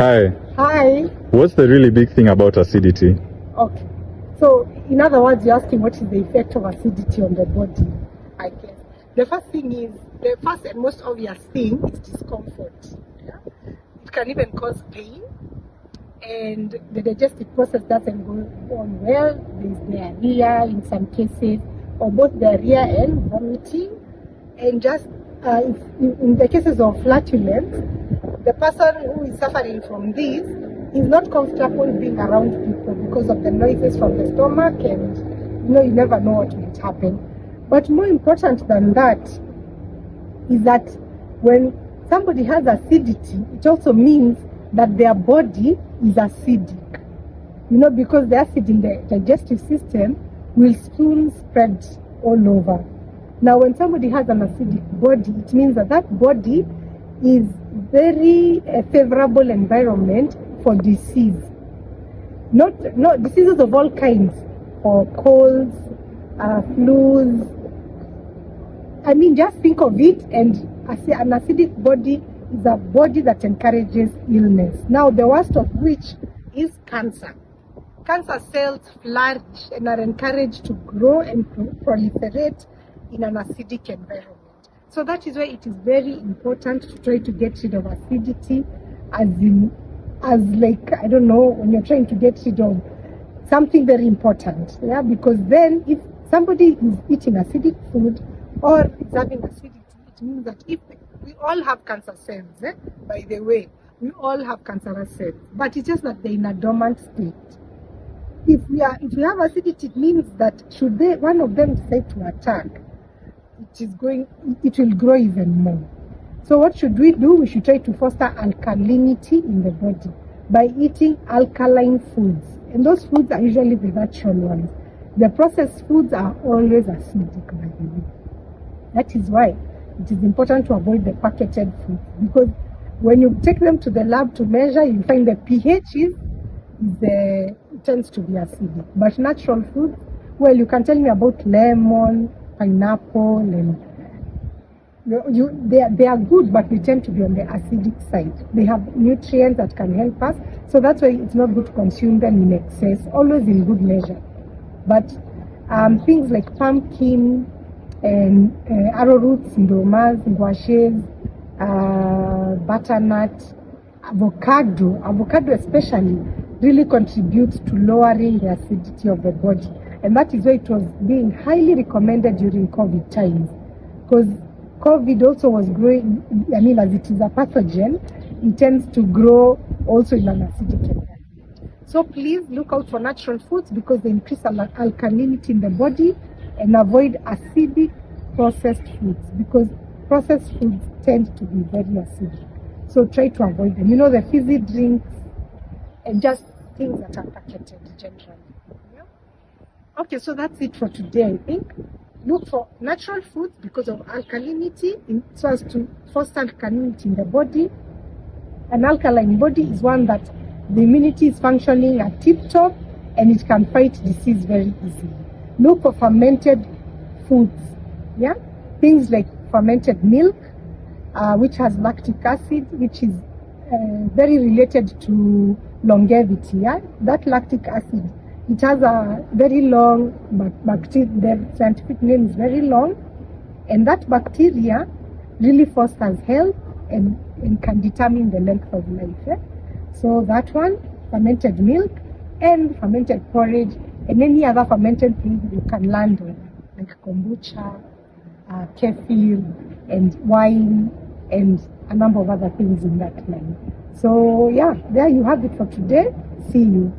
Hi. Hi. What's the really big thing about acidity? Okay. So, in other words, you're asking what is the effect of acidity on the body, I guess. The first and most obvious thing is discomfort. Yeah? It can even cause pain, and the digestive process doesn't go on well. There's diarrhea in some cases, or both diarrhea and vomiting. And just in the cases of flatulence, the person who is suffering from this is not comfortable being around people because of the noises from the stomach, and you never know what might happen. But more important than that is that when somebody has acidity, it also means that their body is acidic. Because the acid in the digestive system will soon spread all over. Now, when somebody has an acidic body, it means that that body is very favorable environment for disease. Not diseases of all kinds, or colds, flus. I mean, just think of it, and an acidic body is a body that encourages illness. Now, the worst of which is cancer. Cancer cells flourish and are encouraged to grow and proliferate in an acidic environment. So that is why it is very important to try to get rid of acidity, I don't know, when you're trying to get rid of something very important. Yeah, because then if somebody is eating acidic food or is having acidity, it means that if we all have cancer cells, by the way, we all have cancerous cells, but it's just that they're in a dormant state. If we have acidity, it means that should one of them decide to attack, it will grow even more. So what should we do? We should try to foster alkalinity in the body by eating alkaline foods. And those foods are usually the natural ones. The processed foods are always acidic, by the way. That is why it is important to avoid the packaged foods, because when you take them to the lab to measure, you find the pH it tends to be acidic. But natural foods, well, you can tell me about lemon, pineapple, and they are good, but they tend to be on the acidic side. They have nutrients that can help us, so that's why it's not good to consume them in excess, always in good measure. But things like pumpkin and arrowroots, ndomas, ngwashes, butternut, avocado especially, really contributes to lowering the acidity of the body. And that is why it was being highly recommended during COVID times. Because COVID also was growing, as it is a pathogen, it tends to grow also in an acidic environment. So please look out for natural foods because they increase alkalinity in the body, and avoid acidic processed foods because processed foods tend to be very acidic. So try to avoid them. The fizzy drinks and just things that are packaged generally. Yeah? Okay, so that's it for today, I think. Look for natural foods because of alkalinity, so as to foster alkalinity in the body. An alkaline body is one that the immunity is functioning at tip-top and it can fight disease very easily. Look for fermented foods, yeah? Things like fermented milk, which has lactic acid, which is very related to longevity. Yeah? That lactic acid, it has a very long bacteria. The scientific name is very long, and that bacteria really fosters health and can determine the length of life. Yeah? So that one, fermented milk and fermented porridge, and any other fermented thing you can land on, like kombucha, kefir, and wine, and a number of other things in that line. So yeah, there you have it for today. See you.